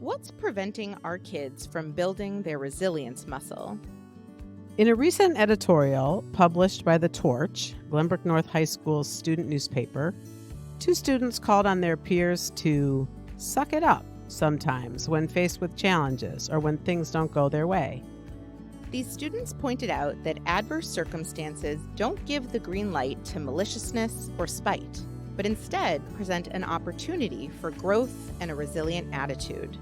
What's preventing our kids from building their resilience muscle? In a recent editorial published by The Torch, Glenbrook North High School's student newspaper, 2 students called on their peers to suck it up sometimes when faced with challenges or when things don't go their way. These students pointed out that adverse circumstances don't give the green light to maliciousness or spite, but instead present an opportunity for growth and a resilient attitude.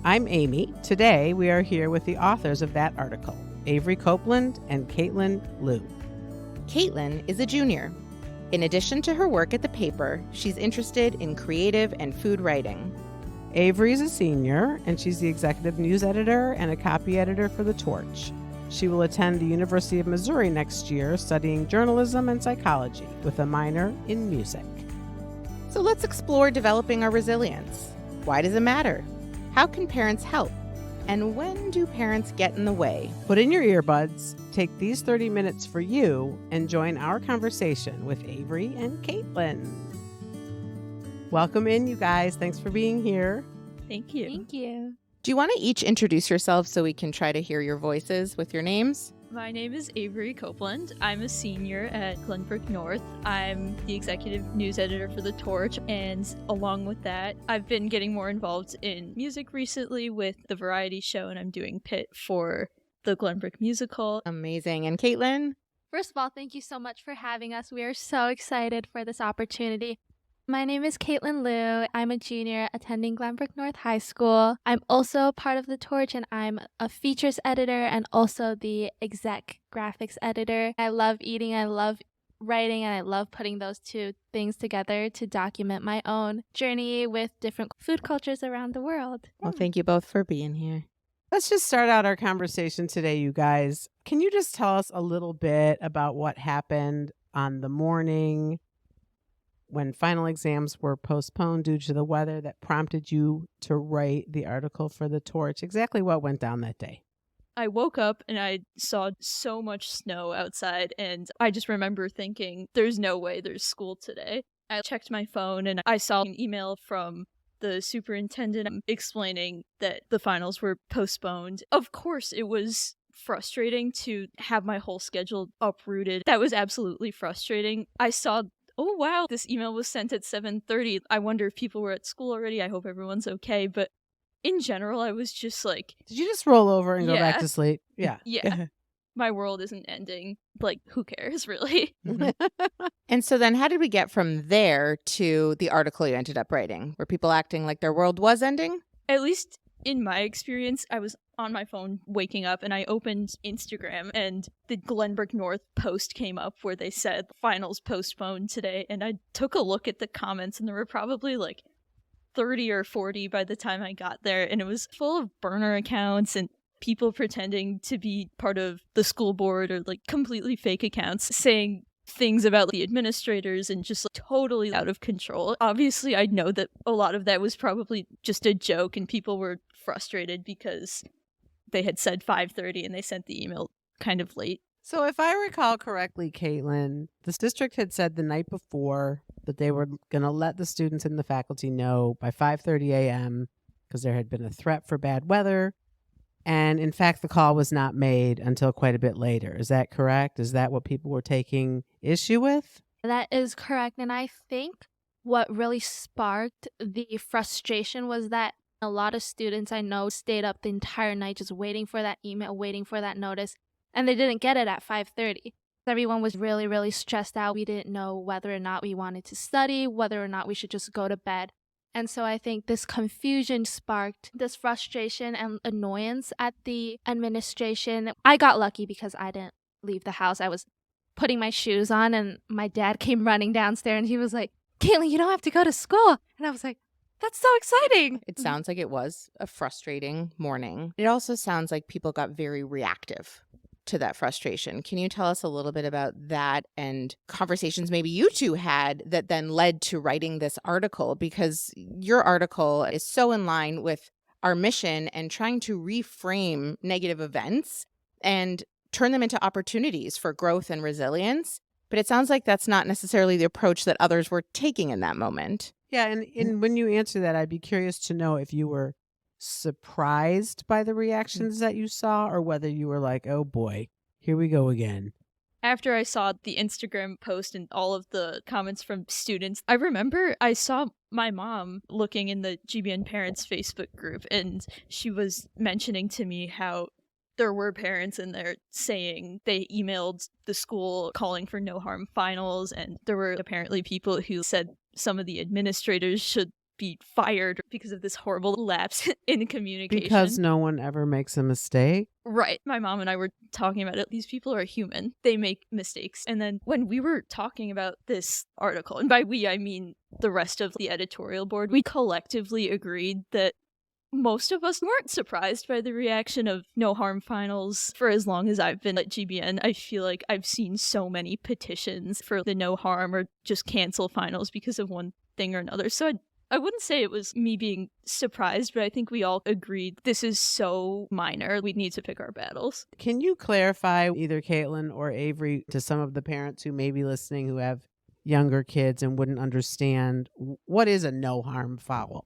I'm Amy. Today we are here with the authors of that article, Avery Copeland and Kaitlyn Lu. Kaitlyn is a junior. In addition to her work at the paper, she's interested in creative and food writing. Avery is a senior, and she's the executive news editor and a copy editor for The Torch. She will attend the University of Missouri next year, studying journalism and psychology with a minor in music. So let's explore developing our resilience. Why does it matter? How can parents help? And when do parents get in the way? Put in your earbuds, take these 30 minutes for you, and join our conversation with Avery and Kaitlyn. Welcome in, you guys. Thanks for being here. Thank you. Thank you. Do you want to each introduce yourselves so we can try to hear your voices with your names? My name is Avery Copeland. I'm a senior at Glenbrook North. I'm the executive news editor for The Torch, and along with that, I've been getting more involved in music recently with the variety show, and I'm doing Pit for the Glenbrook musical. Amazing. And Kaitlyn? First of all, thank you so much for having us. We are so excited for this opportunity. My name is Kaitlyn Lu. I'm a junior attending Glenbrook North High School. I'm also part of The Torch, and I'm a features editor and also the exec graphics editor. I love eating, I love writing, and I love putting those 2 things together to document my own journey with different food cultures around the world. Well, thank you both for being here. Let's just start out our conversation today, you guys. Can you just tell us a little bit about what happened on the morning when final exams were postponed due to the weather that prompted you to write the article for The Torch? Exactly what went down that day? I woke up and I saw so much snow outside, and I just remember thinking, there's no way there's school today. I checked my phone and I saw an email from the superintendent explaining that the finals were postponed. Of course, it was frustrating to have my whole schedule uprooted. That was absolutely frustrating. I saw, oh wow, this email was sent at 7:30. I wonder if people were at school already. I hope everyone's okay. But in general, I was just like... Did you just roll over and go Yeah. back to sleep? Yeah. Yeah. My world isn't ending. Like, who cares, really? And so then how did we get from there to the article you ended up writing? Were people acting like their world was ending? At least in my experience, I was on my phone waking up and I opened Instagram and the Glenbrook North post came up where they said finals postponed today. And I took a look at the comments and there were probably like 30 or 40 by the time I got there. And it was full of burner accounts and people pretending to be part of the school board or like completely fake accounts saying things about the administrators and just like, totally out of control. Obviously, I know that a lot of that was probably just a joke and people were frustrated because they had said 5:30 and they sent the email kind of late. So if I recall correctly, Kaitlyn, this district had said the night before that they were going to let the students and the faculty know by 5:30 a.m. because there had been a threat for bad weather. And in fact, the call was not made until quite a bit later. Is that correct? Is that what people were taking issue with? That is correct. And I think what really sparked the frustration was that a lot of students I know stayed up the entire night just waiting for that email, waiting for that notice, and they didn't get it at 5:30. Everyone was really, really stressed out. We didn't know whether or not we wanted to study, whether or not we should just go to bed. And so I think this confusion sparked this frustration and annoyance at the administration. I got lucky because I didn't leave the house. I was putting my shoes on and my dad came running downstairs and he was like, "Kaitlyn, you don't have to go to school." And I was like, that's so exciting. It sounds like it was a frustrating morning. It also sounds like people got very reactive to that frustration. Can you tell us a little bit about that and conversations maybe you two had that then led to writing this article? Because your article is so in line with our mission and trying to reframe negative events and turn them into opportunities for growth and resilience. But it sounds like that's not necessarily the approach that others were taking in that moment. Yeah, and when you answer that, I'd be curious to know if you were surprised by the reactions that you saw, or whether you were like, oh boy, here we go again. After I saw the Instagram post and all of the comments from students, I remember I saw my mom looking in the GBN parents Facebook group, and she was mentioning to me how there were parents in there saying they emailed the school calling for no harm finals, and there were apparently people who said some of the administrators should be fired because of this horrible lapse in communication. Because no one ever makes a mistake. Right. My mom and I were talking about it. These people are human. They make mistakes. And then when we were talking about this article, and by we, I mean the rest of the editorial board, we collectively agreed that most of us weren't surprised by the reaction of no harm finals. For as long as I've been at GBN, I feel like I've seen so many petitions for the no harm or just cancel finals because of one thing or another. So I wouldn't say it was me being surprised, but I think we all agreed this is so minor. We need to pick our battles. Can you clarify, either Kaitlyn or Avery, to some of the parents who may be listening who have younger kids and wouldn't understand, what is a no harm foul?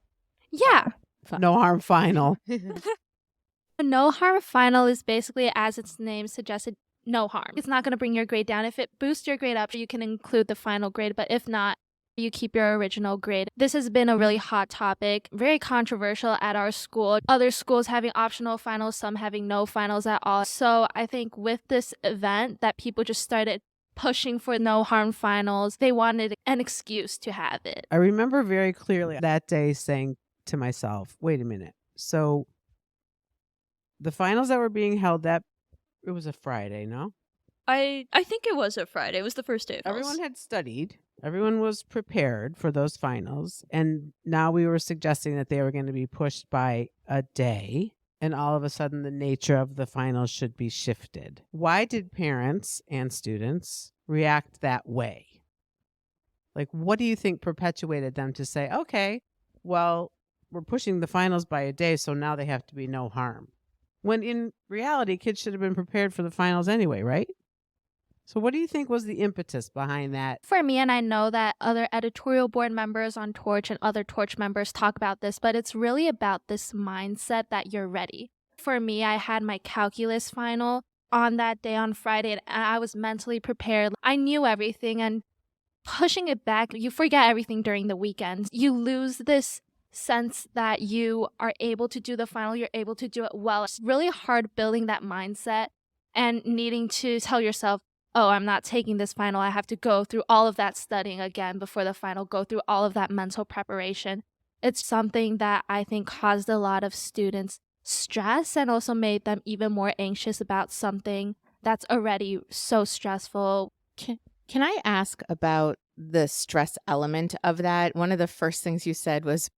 Yeah. No harm final. A no harm final is basically, as its name suggested, no harm. It's not going to bring your grade down. If it boosts your grade up, you can include the final grade, but if not, you keep your original grade. This has been a really hot topic, very controversial at our school. Other schools having optional finals, some having no finals at all. So I think with this event that people just started pushing for no harm finals, they wanted an excuse to have it. I remember very clearly that day saying to myself, wait a minute. So the finals that were being held, it was a Friday, no? I think it was a Friday. It was the first day of Everyone had studied. Everyone was prepared for those finals. And now we were suggesting that they were going to be pushed by a day. And all of a sudden, the nature of the finals should be shifted. Why did parents and students react that way? Like, what do you think perpetuated them to say, okay, well, we're pushing the finals by a day, so now they have to be no harm? When in reality, kids should have been prepared for the finals anyway, right? So what do you think was the impetus behind that? For me, and I know that other editorial board members on Torch and other Torch members talk about this, but it's really about this mindset that you're ready. For me, I had my calculus final on that day on Friday, and I was mentally prepared. I knew everything, and pushing it back, you forget everything during the weekends. You lose this sense that you are able to do the final, you're able to do it well. It's really hard building that mindset and needing to tell yourself, oh, I'm not taking this final. I have to go through all of that studying again before the final, go through all of that mental preparation. It's something that I think caused a lot of students stress and also made them even more anxious about something that's already so stressful. Can I ask about the stress element of that? One of the first things you said was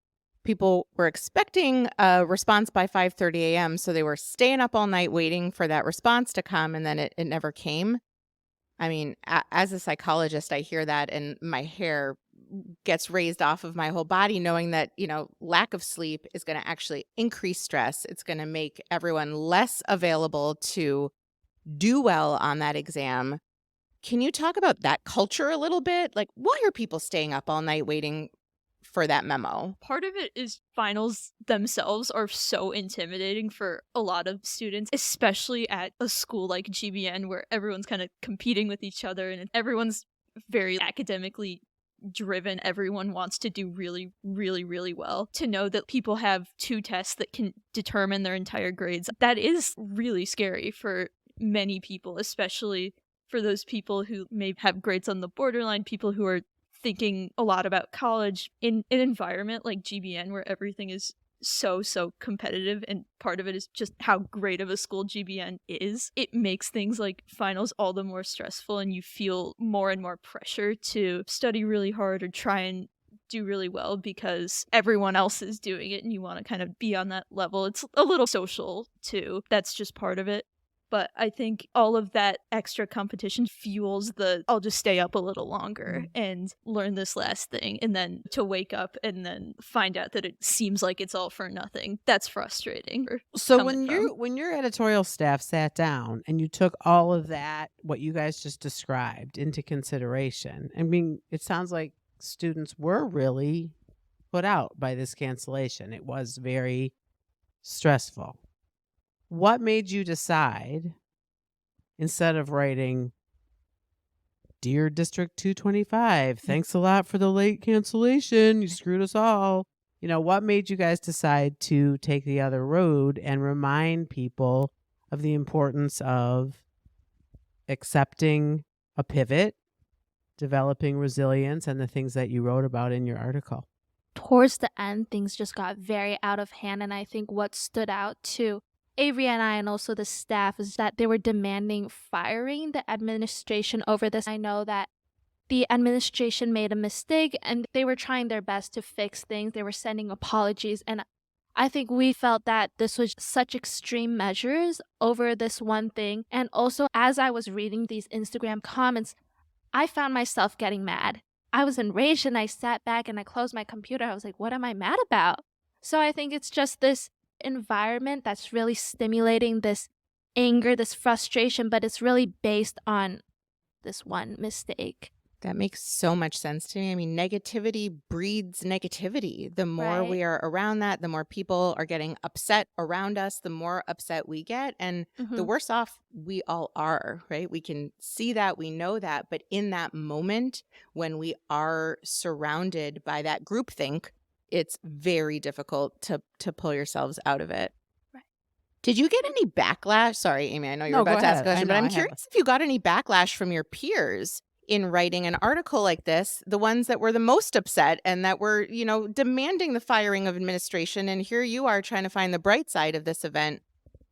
people were expecting a response by 5:30 a.m., so they were staying up all night waiting for that response to come, and then it never came. I mean, as a psychologist, I hear that and my hair gets raised off of my whole body, knowing that, lack of sleep is going to actually increase stress. It's going to make everyone less available to do well on that exam. Can you talk about that culture a little bit? Like, why are people staying up all night waiting for that memo? Part of it is finals themselves are so intimidating for a lot of students, especially at a school like GBN where everyone's kind of competing with each other and everyone's very academically driven. Everyone wants to do really, really, really well. To know that people have 2 tests that can determine their entire grades, that is really scary for many people, especially for those people who may have grades on the borderline, people who are thinking a lot about college in an environment like GBN where everything is so competitive, and part of it is just how great of a school GBN is. It makes things like finals all the more stressful, and you feel more and more pressure to study really hard or try and do really well because everyone else is doing it and you want to kind of be on that level. It's a little social too. That's just part of it. But I think all of that extra competition fuels I'll just stay up a little longer and learn this last thing, and then to wake up and then find out that it seems like it's all for nothing. That's frustrating. So when your editorial staff sat down and you took all of that, what you guys just described, into consideration, I mean, it sounds like students were really put out by this cancellation. It was very stressful. What made you decide, instead of writing, "Dear District 225, thanks a lot for the late cancellation. You screwed us all." What made you guys decide to take the other road and remind people of the importance of accepting a pivot, developing resilience, and the things that you wrote about in your article? Towards the end, things just got very out of hand. And I think what stood out to Avery and I, and also the staff, is that they were demanding firing the administration over this. I know that the administration made a mistake and they were trying their best to fix things. They were sending apologies. And I think we felt that this was such extreme measures over this one thing. And also, as I was reading these Instagram comments, I found myself getting mad. I was enraged and I sat back and I closed my computer. I was like, what am I mad about? So I think it's just this environment that's really stimulating this anger, this frustration, but it's really based on this one mistake. That makes so much sense to me. I mean, negativity breeds negativity. The more Right. we are around that, the more people are getting upset around us, the more upset we get. And the worse off we all are, right? We can see that, we know that. But in that moment, when we are surrounded by that groupthink, it's very difficult to pull yourselves out of it. Right. Did you get any backlash? Sorry, Amy, I know you're No, go about to ask a ahead. question, but I I'm know, I have curious if you got any backlash from your peers in writing an article like this, the ones that were the most upset and that were, demanding the firing of administration. And here you are trying to find the bright side of this event.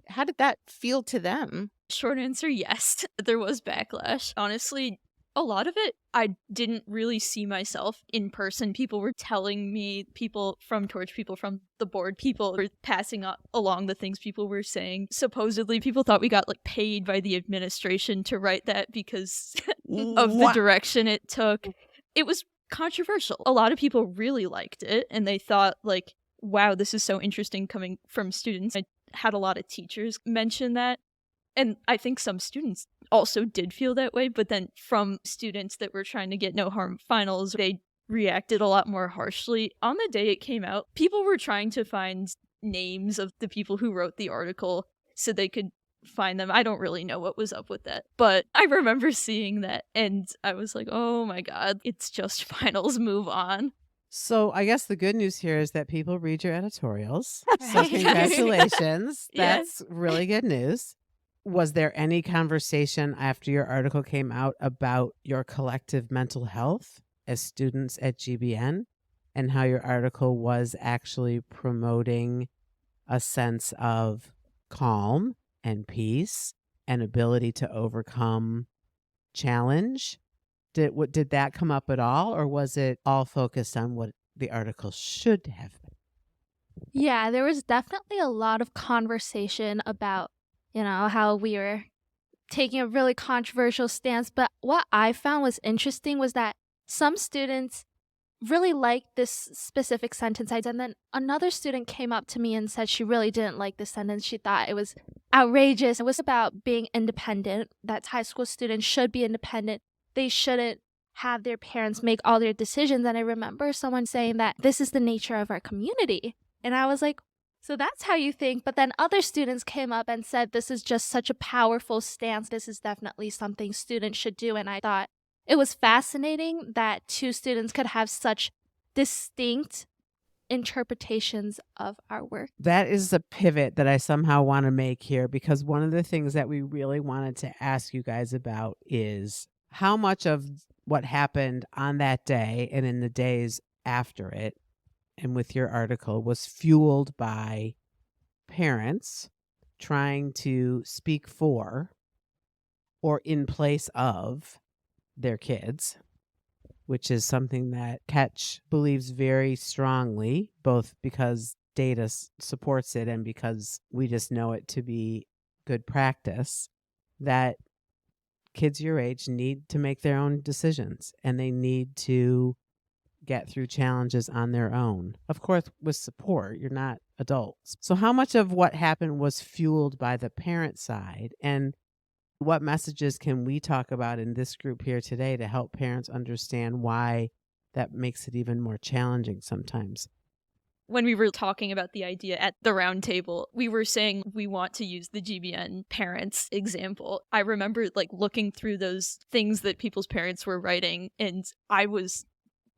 How did that feel to them? Short answer, yes. There was backlash. Honestly, a lot of it, I didn't really see myself in person. People were telling me, people from Torch, people from the board, people were passing along the things people were saying. Supposedly, people thought we got paid by the administration to write that because of the direction it took. It was controversial. A lot of people really liked it, and they thought, wow, this is so interesting coming from students. I had a lot of teachers mention that. And I think some students also did feel that way, but then from students that were trying to get no harm finals, they reacted a lot more harshly. On the day it came out, people were trying to find names of the people who wrote the article so they could find them. I don't really know what was up with that, but I remember seeing that and I was like, oh my God, it's just finals, move on. So I guess the good news here is that people read your editorials. So Right. congratulations. Yes. That's really good news. Was there any conversation after your article came out about your collective mental health as students at GBN and how your article was actually promoting a sense of calm and peace and ability to overcome challenge? Did that come up at all, or was it all focused on what the article should have been? Yeah, there was definitely a lot of conversation about, how we were taking a really controversial stance. But what I found was interesting was that some students really liked this specific sentence. And then another student came up to me and said she really didn't like this sentence. She thought it was outrageous. It was about being independent, that high school students should be independent. They shouldn't have their parents make all their decisions. And I remember someone saying that this is the nature of our community. And I was like, so that's how you think. But then other students came up and said, this is just such a powerful stance. This is definitely something students should do. And I thought it was fascinating that two students could have such distinct interpretations of our work. That is a pivot that I somehow want to make here, because one of the things that we really wanted to ask you guys about is how much of what happened on that day and in the days after it and with your article was fueled by parents trying to speak for or in place of their kids, which is something that Ketch believes very strongly, both because data supports it and because we just know it to be good practice, that kids your age need to make their own decisions and they need to get through challenges on their own. Of course, with support, you're not adults. So how much of what happened was fueled by the parent side, and what messages can we talk about in this group here today to help parents understand why that makes it even more challenging sometimes? when we were talking about the idea at the round table, we were saying we want to use the GBN parents example. I remember like looking through those things that people's parents were writing, and I was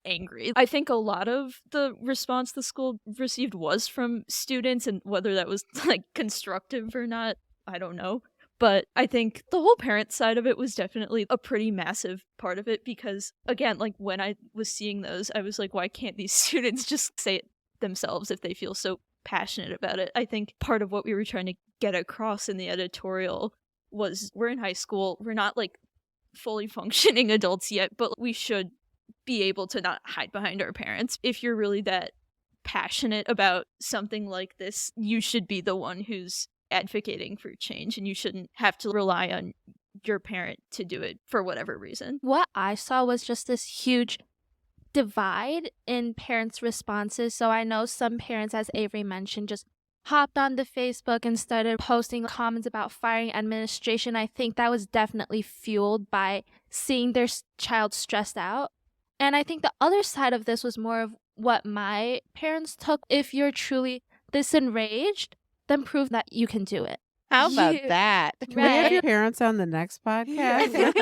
angry. I think a lot of the response the school received was from students, and whether that was like constructive or not, I don't know. But I think the whole parent side of it was definitely a pretty massive part of it because, again, like when I was seeing those, I was like, why can't these students just say it themselves if they feel so passionate about it? I think part of what we were trying to get across in the editorial was we're in high school, we're not like fully functioning adults yet, but we should be able to not hide behind our parents. If you're really that passionate about something like this, you should be the one who's advocating for change, and you shouldn't have to rely on your parent to do it for whatever reason. What I saw was just this huge divide in parents' responses. So I know some parents, as Avery mentioned, just hopped onto Facebook and started posting comments about firing administration. I think that was definitely fueled by seeing their child stressed out. And I think the other side of this was more of what my parents took. If you're truly this enraged, then prove that you can do it. How about that? Can we have your Right. parents on the next podcast?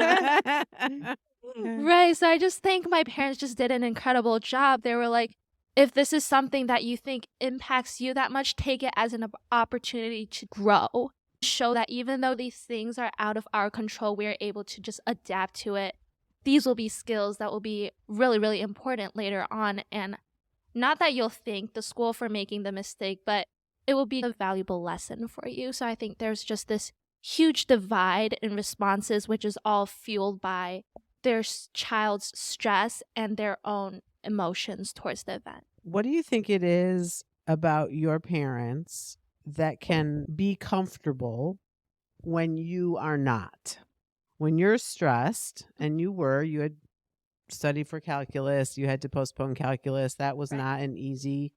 Right. So I just think my parents just did an incredible job. They were like, if this is something that you think impacts you that much, take it as an opportunity to grow. Show that even though these things are out of our control, we're able to just adapt to it. These will be skills that will be really, really important later on. And not that you'll thank the school for making the mistake, but it will be a valuable lesson for you. So I think there's just this huge divide in responses, which is all fueled by their child's stress and their own emotions towards the event. What do you think it is about your parents that can be comfortable when you are not? When you're stressed, and you had studied for calculus, you had to postpone calculus. That was not an easy,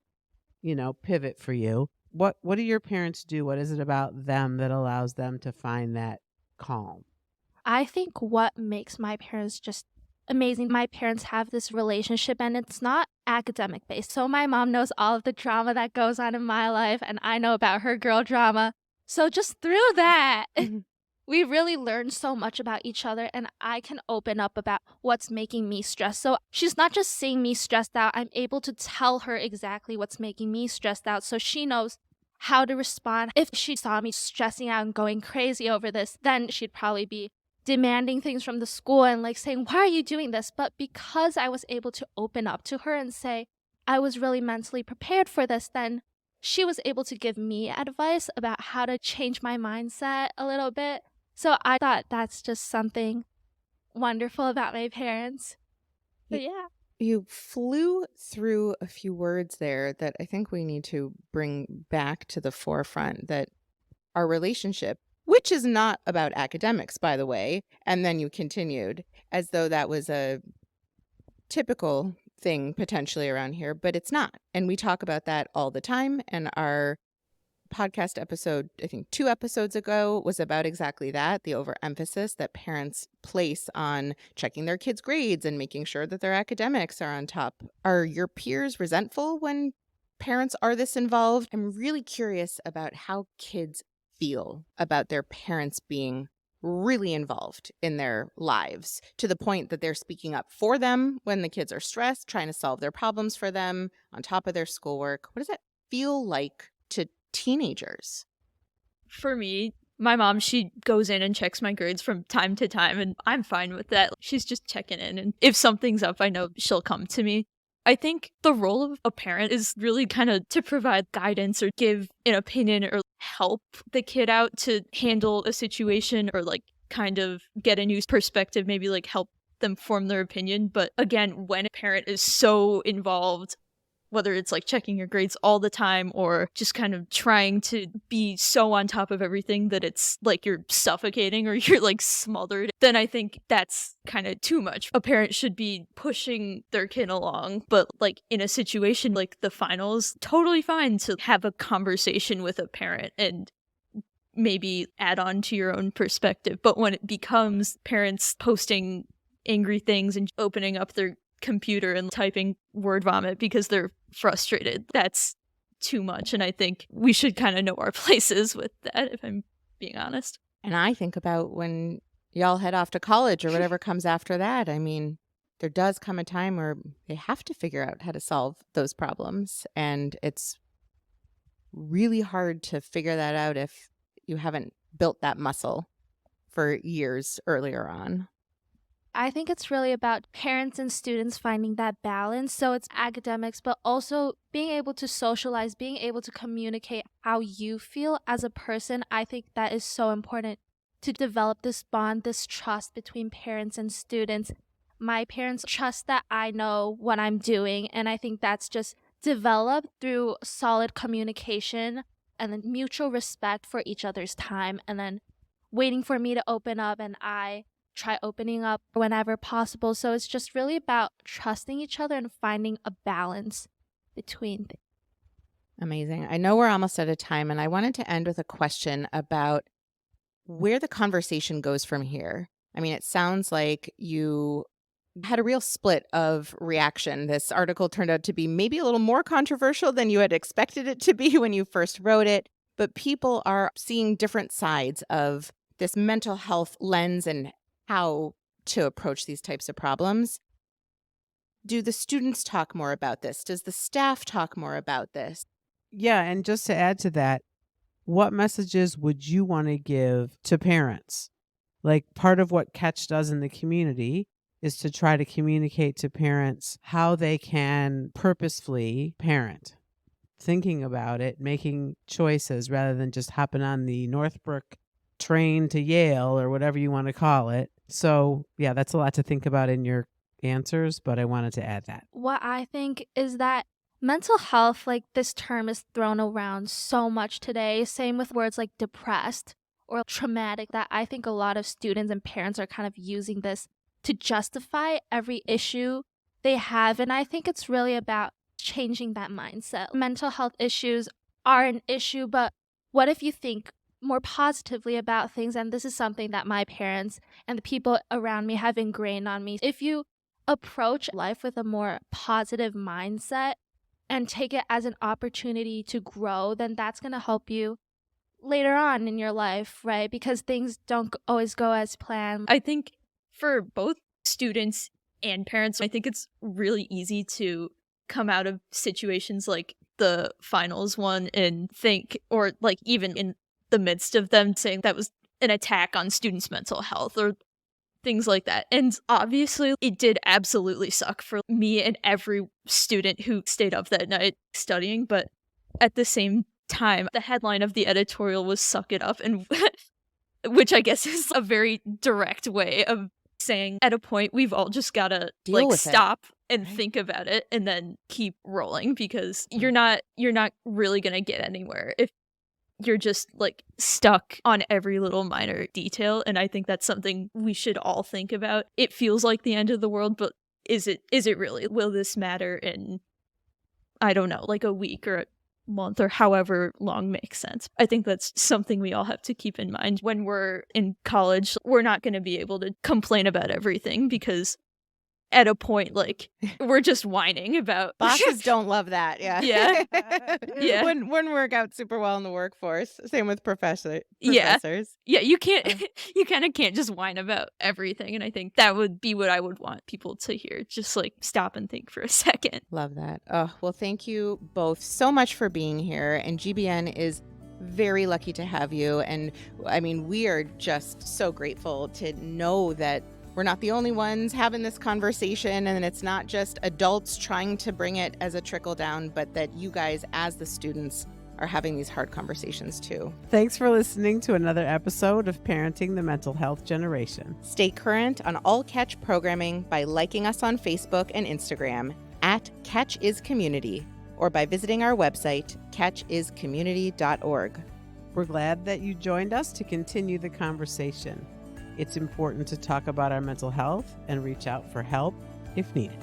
pivot for you. What do your parents do? What is it about them that allows them to find that calm? I think what makes my parents just amazing, my parents have this relationship and it's not academic based. So my mom knows all of the drama that goes on in my life and I know about her girl drama. So just through that, we really learned so much about each other and I can open up about what's making me stressed. So she's not just seeing me stressed out. I'm able to tell her exactly what's making me stressed out so she knows how to respond. If she saw me stressing out and going crazy over this, then she'd probably be demanding things from the school and like saying, why are you doing this? But because I was able to open up to her and say, I was really mentally prepared for this, then she was able to give me advice about how to change my mindset a little bit. So I thought that's just something wonderful about my parents. But yeah. You flew through a few words there that I think we need to bring back to the forefront, that our relationship, which is not about academics, by the way, and then you continued as though that was a typical thing potentially around here, but it's not. And we talk about that all the time. And our podcast episode, I think 2 episodes ago, was about exactly that, the overemphasis that parents place on checking their kids' grades and making sure that their academics are on top. Are your peers resentful when parents are this involved? I'm really curious about how kids feel about their parents being really involved in their lives to the point that they're speaking up for them when the kids are stressed, trying to solve their problems for them on top of their schoolwork. What does that feel like to teenagers? For me, my mom, she goes in and checks my grades from time to time, and I'm fine with that. She's just checking in, and if something's up, I know she'll come to me. I think the role of a parent is really kind of to provide guidance or give an opinion or help the kid out to handle a situation or like kind of get a new perspective, maybe like help them form their opinion. But again, when a parent is so involved, whether it's like checking your grades all the time or just kind of trying to be so on top of everything that it's like you're suffocating or you're like smothered, then I think that's kind of too much. A parent should be pushing their kid along, but like in a situation like the finals, totally fine to have a conversation with a parent and maybe add on to your own perspective. But when it becomes parents posting angry things and opening up their computer and typing word vomit because they're frustrated, that's too much. And I think we should kind of know our places with that, if I'm being honest. And I think about when y'all head off to college or whatever comes after that. I mean, there does come a time where they have to figure out how to solve those problems. And it's really hard to figure that out if you haven't built that muscle for years earlier on. I think it's really about parents and students finding that balance. So it's academics, but also being able to socialize, being able to communicate how you feel as a person. I think that is so important to develop this bond, this trust between parents and students. My parents trust that I know what I'm doing, and I think that's just developed through solid communication and then mutual respect for each other's time, and then waiting for me to open up, and I try opening up whenever possible. So it's just really about trusting each other and finding a balance between things. Amazing. I know we're almost out of time, and I wanted to end with a question about where the conversation goes from here. I mean, it sounds like you had a real split of reaction. This article turned out to be maybe a little more controversial than you had expected it to be when you first wrote it, but people are seeing different sides of this mental health lens and how to approach these types of problems. Do the students talk more about this? Does the staff talk more about this? Yeah, and just to add to that, what messages would you want to give to parents? Like, part of what Catch does in the community is to try to communicate to parents how they can purposefully parent, thinking about it, making choices rather than just hopping on the Northbrook train to Yale or whatever you want to call it. So, yeah, that's a lot to think about in your answers, but I wanted to add that. What I think is that mental health, like this term is thrown around so much today. Same with words like depressed or traumatic, that I think a lot of students and parents are kind of using this to justify every issue they have. And I think it's really about changing that mindset. Mental health issues are an issue, but what if you think more positively about things? And this is something that my parents and the people around me have ingrained on me. If you approach life with a more positive mindset and take it as an opportunity to grow, then that's going to help you later on in your life, right? Because things don't always go as planned. I think for both students and parents, I think it's really easy to come out of situations like the finals one and think, or like even in the midst of them, saying that was an attack on students' mental health or things like that. And obviously it did absolutely suck for me and every student who stayed up that night studying, but at the same time, the headline of the editorial was "Suck It Up," and which I guess is a very direct way of saying at a point we've all just gotta Deal with stop and right? think about it and then keep rolling, because you're not really gonna get anywhere if you're just like stuck on every little minor detail. And I think that's something we should all think about. It feels like the end of the world, but is it really? Will this matter in, I don't know, like a week or a month or however long makes sense? I think that's something we all have to keep in mind. When we're in college, we're not going to be able to complain about everything, because at a point, like, we're just whining about Bosses don't love that. Yeah. Yeah. Yeah. Wouldn't work out super well in the workforce. Same with professors. Yeah, you can't you kind of can't just whine about everything. And I think that would be what I would want people to hear. Just like stop and think for a second. Love that. Oh, well, thank you both so much for being here. And GBN is very lucky to have you. And I mean, we are just so grateful to know that we're not the only ones having this conversation, and it's not just adults trying to bring it as a trickle down, but that you guys as the students are having these hard conversations too. Thanks for listening to another episode of Parenting the Mental Health Generation. Stay current on all Catch programming by liking us on Facebook and Instagram at Catch is Community, or by visiting our website, catchiscommunity.org. We're glad that you joined us to continue the conversation. It's important to talk about our mental health and reach out for help if needed.